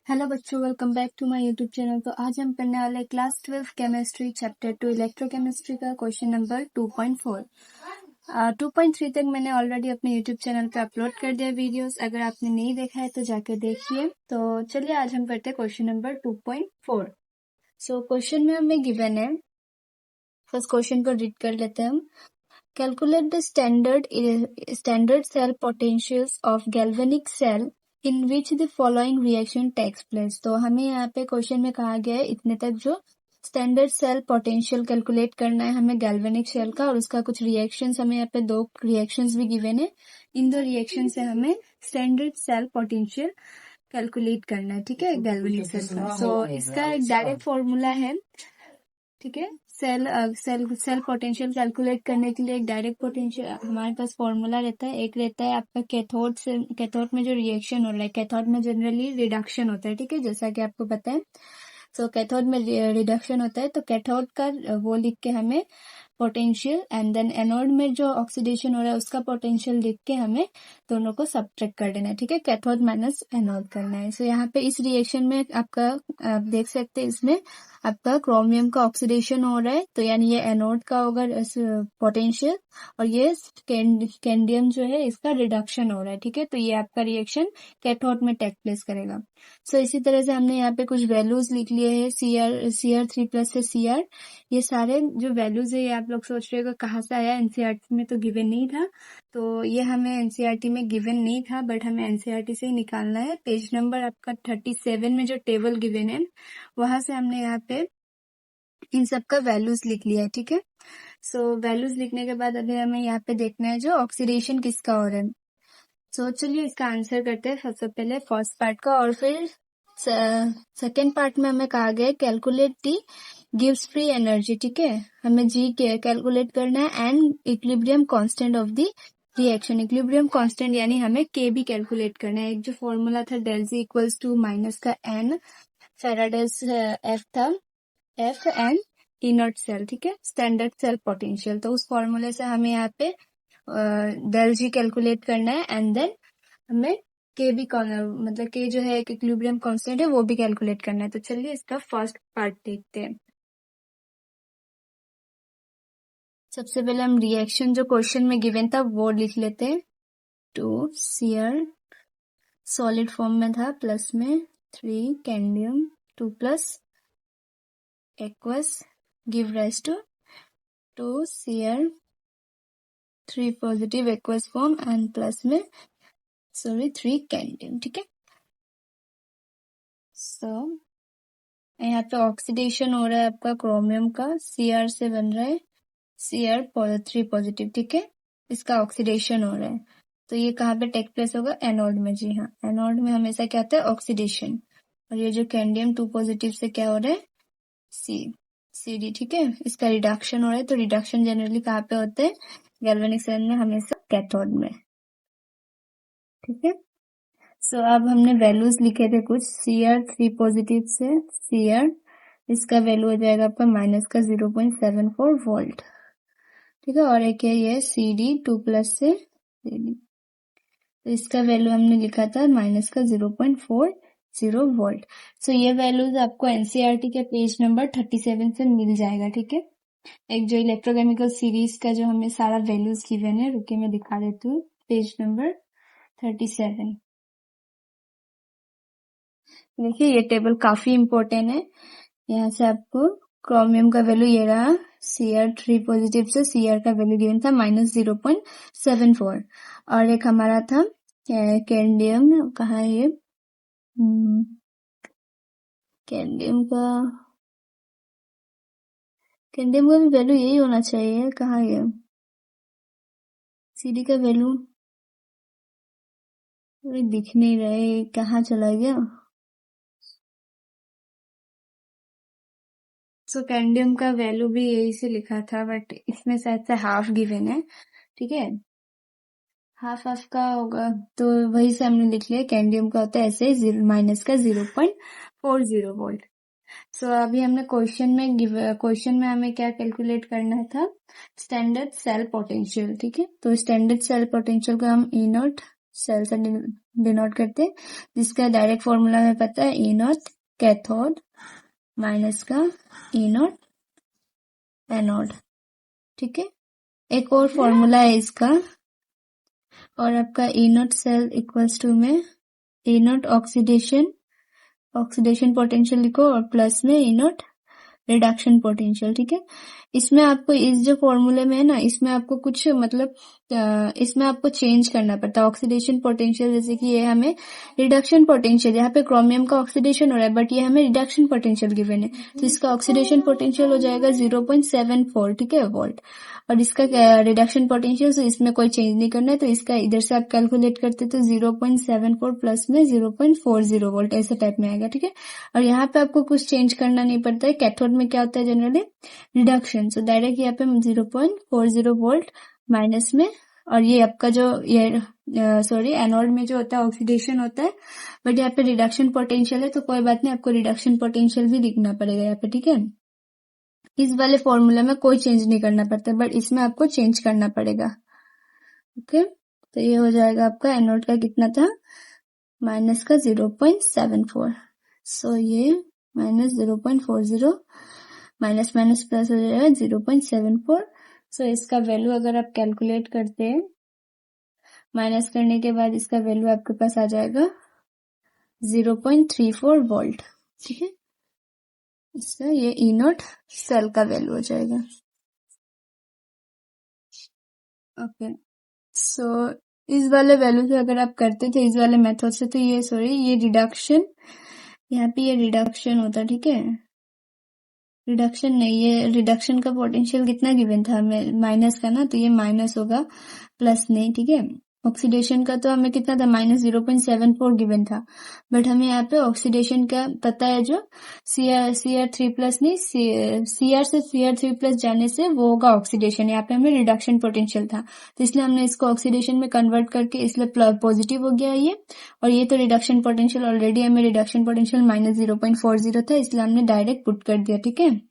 Hello बच्चों, welcome back to my YouTube channel. तो आज हम पढ़ने वाले क्लास 12 केमिस्ट्री चैप्टर 2 इलेक्ट्रोकेमिस्ट्री का क्वेश्चन नंबर 2.4। 2.3 तक मैंने ऑलरेडी अपने यूट्यूब चैनल पे अपलोड कर दिया वीडियोस। अगर आपने नहीं देखा है तो जाकर देखिए। तो चलिए आज हम पढ़ते हैं क्वेश्चन नंबर 2.4। सो क्वेश्चन में हमें गिवन है, फर्स्ट क्वेश्चन को रीड कर लेते हैं हम। Calculate the standard cell potentials of galvanic cell in which the following reaction takes place. तो हमें यहाँ पे क्वेश्चन में कहा गया है इतने तक जो स्टैंडर्ड सेल पोटेंशियल कैलकुलेट करना है हमें गैल्वेनिक सेल का, और उसका कुछ रिएक्शंस हमें यहाँ पे दो रिएक्शंस भी गिवन है। इन दो रिएक्शन से हमें स्टैंडर्ड सेल पोटेंशियल कैलकुलेट करना है, ठीक है, गैल्वेनिक सेल का। सो इसका एक डायरेक्ट फॉर्मूला है, ठीक है। सेल पोटेंशियल कैलकुलेट करने के लिए एक डायरेक्ट पोटेंशियल हमारे पास फॉर्मूला रहता है। एक रहता है आपका कैथोड में जो रिएक्शन हो रहा है, कैथोड में जनरली रिडक्शन होता है, ठीक है, जैसा कि आपको पता है। सो कैथोड में रिडक्शन होता है, तो कैथोड का वो लिख के हमें पोटेंशियल, एंड देन एनोड में जो ऑक्सीडेशन हो रहा है उसका पोटेंशियल लिख के हमें दोनों को सब्ट्रैक्ट कर देना है, ठीक है, कैथोड माइनस एनोड करना है। सो यहाँ पे इस रिएक्शन में आपका आप देख सकते हैं इसमें आपका क्रोमियम का ऑक्सीडेशन हो रहा है, तो यानी ये एनोड का होगा पोटेंशियल, और ये कैंडियम जो है इसका रिडक्शन हो रहा है, ठीक है। तो ये आपका रिएक्शन कैथोड में टेक प्लेस करेगा। सो इसी तरह से हमने यहाँ पे कुछ वैल्यूज लिख लिए हैं, CR3+ से CR। ये सारे जो वैल्यूज है ये आप लोग सोच रहे हो कहाँ से आया, एनसीईआरटी में तो गिवन नहीं था। तो ये हमें एनसीईआरटी में गिवन नहीं था, बट हमें एनसीईआरटी से ही निकालना है। पेज नंबर आपका 37 में जो टेबल गिवन है वहां से हमने यहाँ पे इन सब का वैल्यूज लिख लिया है, ठीक है। सो वैल्यूज लिखने के बाद अभी हमें यहाँ पे देखना है जो ऑक्सीडेशन किसका हो रहा है। सो चलिए इसका आंसर करते हैं सबसे पहले फर्स्ट पार्ट का, और फिर सेकेंड पार्ट में हमें कहा गया calculate the gives free energy, ठीक है। हमें जी के कैलकुलेट करना है and equilibrium constant of the reaction. Equilibrium constant यानी हमें के भी कैलकुलेट करना है। एक जो फॉर्मूला था del G equals to minus का एन फेराडेज एफ था, F and E naught cell, ठीक है, स्टैंडर्ड सेल पोटेंशियल। तो उस फॉर्मूले से हमें यहाँ पे डेल जी कैलकुलेट करना है, एंड देन हमें के भी मतलब के जो है इक्विलिब्रियम कांस्टेंट है वो भी कैलकुलेट करना है। तो चलिए इसका फर्स्ट पार्ट देखते हैं। सबसे पहले हम रिएक्शन जो क्वेश्चन में गिवन था वो लिख लेते हैं। 2Cr सॉलिड फॉर्म में था, प्लस में 3 cadmium 2+ aqueous give rise to 2Cr 3 positive aqueous form and plus में 3 कैंडियम, ठीक है। सो यहाँ पे ऑक्सीडेशन हो रहा है आपका क्रोमियम का, Cr से बन रहा है Cr3 पॉजिटिव, ठीक है, इसका ऑक्सीडेशन हो रहा है। तो ये कहाँ पे टेक प्लेस होगा, एनोड में। जी हाँ, एनोड में हमेशा क्या होता है, ऑक्सीडेशन। और ये जो कैंडियम 2 पॉजिटिव से क्या हो रहा है, CD, ठीक है, इसका रिडक्शन हो रहा है। तो रिडक्शन जनरली कहाँ पे होते हैं, गैल्वेनिक सेल में, हमेशा कैथोड में, ठीक है। सो अब हमने वैल्यूज लिखे थे कुछ, Cr3 पॉजिटिव से Cr, इसका वैल्यू हो जाएगा आपका माइनस का 0.74 वोल्ट, ठीक है। और एक है ये CD2+ से CD, तो इसका वैल्यू हमने लिखा था माइनस का 0.40 वोल्ट। सो ये वैल्यूज आपको एनसीईआरटी के पेज नंबर 37 से मिल जाएगा, ठीक है। एक जो इलेक्ट्रोकेमिकल सीरीज का जो हमें सारा वैल्यूज गिवन है, रुके मैं दिखा देती हूँ, पेज नंबर 37। देखिए ये टेबल काफी इम्पोर्टेंट है। यहाँ से आपको क्रोमियम का वैल्यू ये रहा, Cr3 पॉजिटिव से Cr का वैल्यू गिवन था माइनस 0.74, और एक हमारा था कैंडियम, कहाँ है ये, कैंडियम का भी वैल्यू यही होना चाहिए, कहाँ है CD का वैल्यू, दिख नहीं रहे, कहाँ चला गया। सो कैंडियम का वैल्यू भी यही से लिखा था, बट इसमें शायद से हाफ गिवन है, ठीक है, हाफ का होगा, तो वही से हमने लिख लिया। कैंडियम का होता है ऐसे माइनस का 0.40 वोल्ट। सो अभी हमने क्वेश्चन में हमें क्या कैलकुलेट करना था, स्टैंडर्ड सेल पोटेंशियल, ठीक है। तो स्टैंडर्ड सेल पोटेंशियल को हम E0 सेल से डिनोट करते हैं, जिसका डायरेक्ट फॉर्मूला हमें पता है ई नॉट कैथोड माइनस का ई नॉट एनोड। ठीक है, एक और फॉर्मूला है इसका, और आपका ई नॉट सेल इक्वल्स टू में ई नॉट ऑक्सीडेशन पोटेंशियल लिखो और प्लस में ई नॉट रिडक्शन पोटेंशियल। ठीक है, इसमें आपको इस जो फॉर्मूले में है ना, इसमें आपको कुछ मतलब इसमें आपको चेंज करना पड़ता है। ऑक्सीडेशन पोटेंशियल जैसे कि ये हमें रिडक्शन पोटेंशियल, यहाँ पे क्रोमियम का ऑक्सीडेशन हो रहा है बट ये हमें रिडक्शन पोटेंशियल गिवन है, तो इसका ऑक्सीडेशन पोटेंशियल हो जाएगा 0.74। ठीक है, वोल्ट, और इसका रिडक्शन पोटेंशियल, तो इसमें कोई चेंज नहीं करना है, तो इसका इधर से आप कैलकुलेट करते तो 0.74 प्लस में 0.40 वोल्ट ऐसे टाइप में आएगा। ठीक है, और यहाँ पे आपको कुछ चेंज करना नहीं पड़ता है। कैथोड में क्या होता है जनरली रिडक्शन, सो डायरेक्ट यहाँ पे 0.40 वोल्ट माइनस में, और ये आपका जो ये सॉरी एनोड में जो होता है ऑक्सीडेशन होता है, बट यहाँ पे रिडक्शन पोटेंशियल है तो कोई बात नहीं, आपको रिडक्शन पोटेंशियल भी लिखना पड़ेगा यहाँ पे। ठीक है, इस वाले फॉर्मूला में कोई चेंज नहीं करना पड़ता, बट इसमें आपको चेंज करना पड़ेगा। ओके, तो ये हो जाएगा आपका एनोड का कितना था, माइनस का 0.74। सो ये माइनस 0.40 माइनस माइनस प्लस हो जाएगा 0.74। सो इसका वैल्यू अगर आप कैलकुलेट करते हैं, माइनस करने के बाद इसका वैल्यू आपके पास आ जाएगा 0.34 वोल्ट। ठीक है, इसका ये ई नॉट सेल का वैल्यू हो जाएगा। ओके, सो इस वाले वैल्यू से अगर आप करते थे इस वाले मेथड से, तो ये सॉरी ये रिडक्शन, यहाँ पे ये रिडक्शन होता। ठीक है, रिडक्शन नहीं, ये रिडक्शन का पोटेंशियल कितना गिवन था हमें, माइनस का ना, तो ये माइनस होगा, प्लस नहीं। ठीक है, ऑक्सीडेशन का तो हमें कितना था, माइनस 0.74 गिवन था, बट हमें यहाँ पे ऑक्सीडेशन का पता है जो CR3 प्लस नहीं, CR से CR3 प्लस जाने से वो होगा ऑक्सीडेशन, यहाँ पे हमें रिडक्शन पोटेंशियल था, तो इसलिए हमने इसको ऑक्सीडेशन में कन्वर्ट करके इसलिए पॉजिटिव हो गया ये, और ये तो रिडक्शन पोटेंशियल ऑलरेडी हमें रिडक्शन पोटेंशियल माइनस 0.40 था, इसलिए हमने डायरेक्ट पुट कर दिया। ठीक है,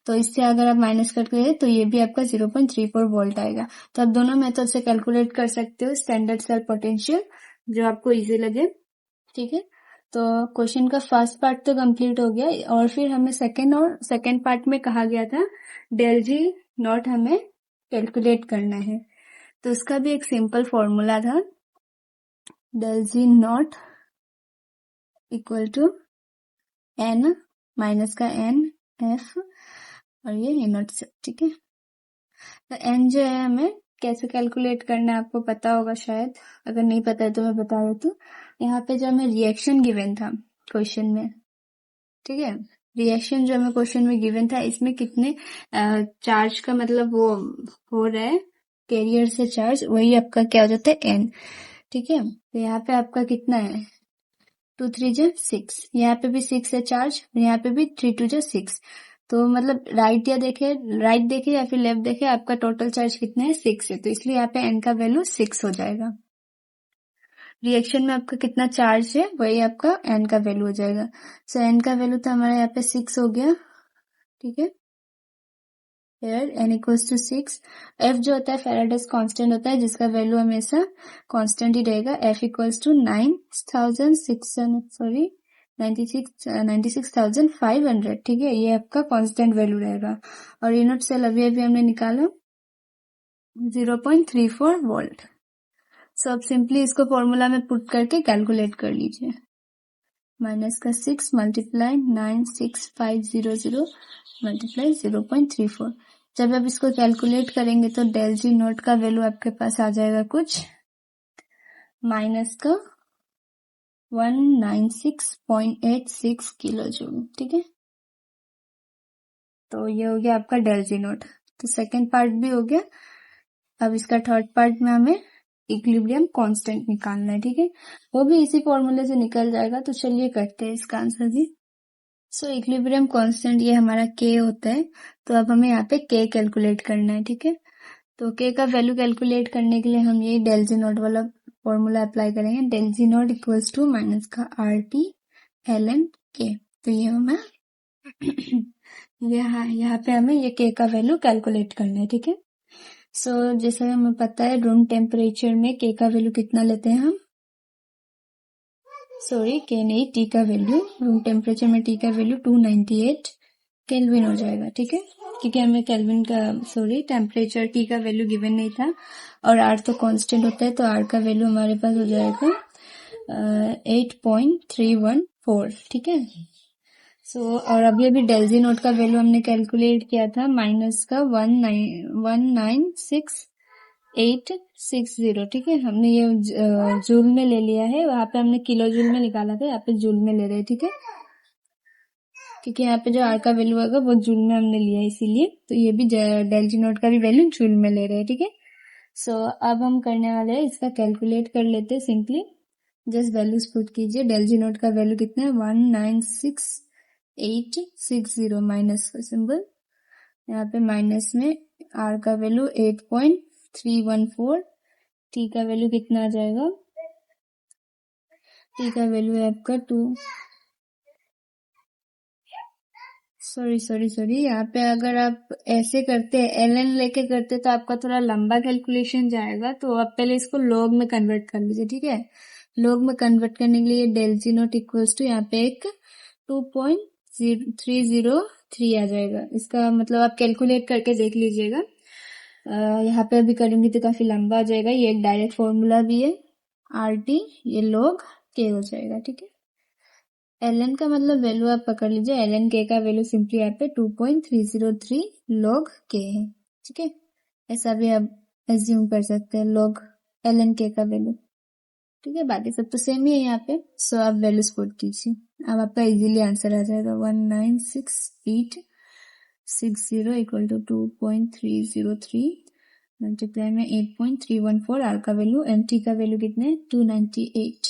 तो इससे अगर आप माइनस करके तो ये भी आपका 0.34 वोल्ट आएगा। तो आप दोनों मेथड से कैलकुलेट कर सकते हो स्टैंडर्ड सेल पोटेंशियल, जो आपको इजी लगे। ठीक है, तो क्वेश्चन का फर्स्ट पार्ट तो कंप्लीट हो गया, और फिर हमें सेकेंड पार्ट में कहा गया था डेल जी नॉट हमें कैलकुलेट करना है, तो उसका भी एक सिंपल फॉर्मूला था, del G naught equal to n minus का एन एफ और ये ए नॉट से। ठीक है, तो एन जो है हमें कैसे कैलकुलेट करना है आपको पता होगा शायद, अगर नहीं पता है तो मैं बता देती हूँ। यहाँ पे जो हमें रिएक्शन गिवन था क्वेश्चन में, ठीक है, रिएक्शन जो हमें क्वेश्चन में गिवन था, इसमें कितने चार्ज का मतलब वो हो रहा है कैरियर से चार्ज, वही आपका क्या हो जाता है एन। ठीक है, तो यहाँ पे आपका कितना है 2 3 जो 6, यहाँ पे भी 6 है चार्ज, यहाँ पे भी 3 2 जो 6, तो मतलब राइट देखे या फिर लेफ्ट देखे, आपका टोटल चार्ज कितना है 6 है, तो इसलिए यहाँ पे एन का वैल्यू 6 हो जाएगा। रिएक्शन में आपका कितना चार्ज है वही आपका एन का वैल्यू हो जाएगा। सो एन का वैल्यू तो हमारा यहाँ पे 6 हो गया। ठीक है, एन इक्वल्स टू 6। एफ जो होता है फेराडेस कांस्टेंट होता है, जिसका वैल्यू हमेशा कांस्टेंट ही रहेगा। F equals to 96,500। ठीक है, ये आपका कांस्टेंट वैल्यू रहेगा, और यूनिट सेल अभी हमने निकाला 0.34 वोल्ट। सो अब सिंपली इसको फॉर्मूला में पुट करके कैलकुलेट कर लीजिए। माइनस का 6 मल्टीप्लाई 96500 मल्टीप्लाई 0.34। जब आप इसको कैलकुलेट करेंगे तो डेल जी नॉट का वैल्यू आपके पास आ जाएगा कुछ माइनस का 196.86 किलो जूल। ठीक है, तो ये हो गया आपका डेल जी नॉट। तो सेकेंड पार्ट भी हो गया। अब इसका थर्ड पार्ट में हमें इक्विलिब्रियम कांस्टेंट निकालना है। ठीक है, वो भी इसी फॉर्मूले से निकल जाएगा, तो चलिए करते हैं इसका आंसर भी। सो इक्विलिब्रियम कांस्टेंट ये हमारा के होता है, तो अब हमें यहाँ पे के कैलकुलेट करना है। ठीक है, तो के का वैल्यू कैलकुलेट करने के लिए हम ये डेल जी नॉट वाला फॉर्मूला अप्लाई करेंगे। Del G naught equals to minus का RT ln के। तो ये हमें यहाँ पे हमें ये के का वैल्यू कैलकुलेट करना है। ठीक है, सो जैसे हमें पता है रूम टेम्परेचर में के का वैल्यू कितना लेते हैं हम सॉरी के नहीं, टी का वैल्यू, रूम टेम्परेचर में टी का वैल्यू 298 केल्विन हो जाएगा, ठीक है, क्योंकि हमें केल्विन का टेम्परेचर टी का वैल्यू गिवन नहीं था और आर तो कांस्टेंट होता है, तो आर का वैल्यू हमारे पास हो जाएगा 8.314, ठीक है। और अभी डेल्जी नोट का वैल्यू हमने कैलकुलेट किया था, माइनस का 196860, ठीक है। हमने ये जूल में ले लिया है, वहां पे हमने किलो जूल में निकाला था, यहाँ पे जूल में ले रहे हैं, ठीक है, क्योंकि यहाँ पे जो आर का वैल्यू होगा वो जूल में हमने लिया है, इसीलिए तो ये भी डेल्जी नोट का भी वैल्यू जूल में ले रहे हैं, ठीक है। अब हम करने वाले हैं, इसका कैलकुलेट कर लेते हैं सिंपली। जस्ट वैल्यूज पुट कीजिए। डेल्जी नोट का वैल्यू कितना है, 196,860, माइनस का सिंबल, यहाँ पे माइनस में आर का वैल्यू 8.314, टी का वैल्यू कितना आ जाएगा, टी का वैल्यू है आपका सॉरी, यहाँ पे अगर आप ऐसे करते हैं, ln लेके करते तो आपका थोड़ा लंबा कैलकुलेशन जाएगा, तो आप पहले इसको लॉग में कन्वर्ट कर लीजिए, ठीक है। लॉग में कन्वर्ट करने के लिए डेल्जी नोट इक्वल्स टू यहाँ पे एक 2.303 आ जाएगा। इसका मतलब आप कैलकुलेट करके देख लीजिएगा। यहाँ पे अभी करूंगी तो काफी लंबा हो जाएगा, ये एक डायरेक्ट फॉर्मूला भी है, RT, ये log k हो जाएगा, ठीक है। ln का मतलब वैल्यू आप पकड़ लीजिए, ln k का वैल्यू सिंपली यहाँ पे 2.303 log k है, ठीक है। ऐसा भी आप एज्यूम कर सकते हैं, log ln k का वैल्यू, ठीक है। बाकी सब तो सेम ही है यहाँ पे। आप वैल्यूज पुट कीजिए, अब आपका इजीली आंसर आ जाएगा। 196,860 इक्वल टू 2.303 मल्टीप्लाई में 8.314, आर का वैल्यू, एम टी का वैल्यू कितने 298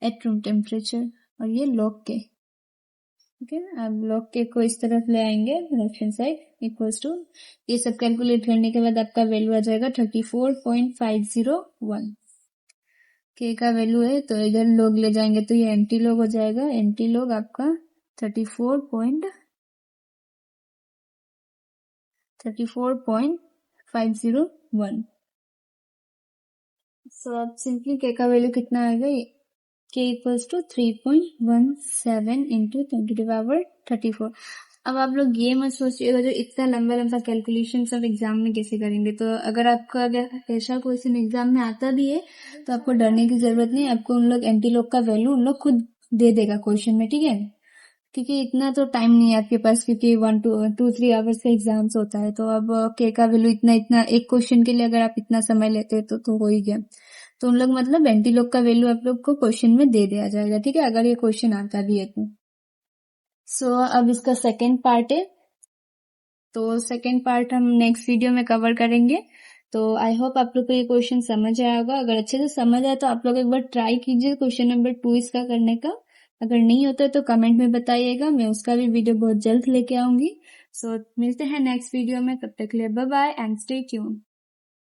एट रूम टेम्परेचर, और ये log के, ठीक है। अब log के को इस तरफ ले आएंगे, left hand side, equals to, ये सब कैलकुलेट करने के बाद आपका वैल्यू आ जाएगा 34.501, के का वैल्यू है, तो इधर log ले जाएंगे तो ये एंटी log हो जाएगा, एंटी log आपका 34.501। अब सिंपली के का वैल्यू कितना आएगा, k इक्वल्स टू 3.17 इंटू 10⁻34। अब आप लोग ये मत सोचिएगा जो इतना लंबा कैलकुलेशन सब एग्जाम में कैसे करेंगे, तो अगर आपका अगर ऐसा क्वेश्चन एग्जाम में आता भी है तो आपको डरने की जरूरत नहीं, आपको उन लोग एंटी लॉग का वैल्यू उन लोग खुद दे देगा क्वेश्चन में, ठीक है। क्योंकि इतना तो टाइम नहीं है आपके पास, क्योंकि 1-2-3 आवर्स का एग्जाम्स होता है, तो अब के का वैल्यू इतना एक क्वेश्चन के लिए अगर आप इतना समय लेते हैं तो हो ही गया। तो उन लोग मतलब एंटी लॉग का वैल्यू आप लोग को क्वेश्चन में दे दिया जाएगा, ठीक है, अगर ये क्वेश्चन आता भी है तो। अब इसका सेकेंड पार्ट है, तो सेकेंड पार्ट हम नेक्स्ट वीडियो में कवर करेंगे। तो आई होप आप लोग को ये क्वेश्चन समझ आया होगा। अगर अच्छे से समझ आया तो आप लोग एक बार ट्राई कीजिए क्वेश्चन नंबर 2 इसका करने का। अगर नहीं होता तो कमेंट में बताइएगा, मैं उसका भी वीडियो बहुत जल्द लेके आऊंगी। मिलते हैं नेक्स्ट वीडियो में, तब तक के लिए bye bye and stay tune.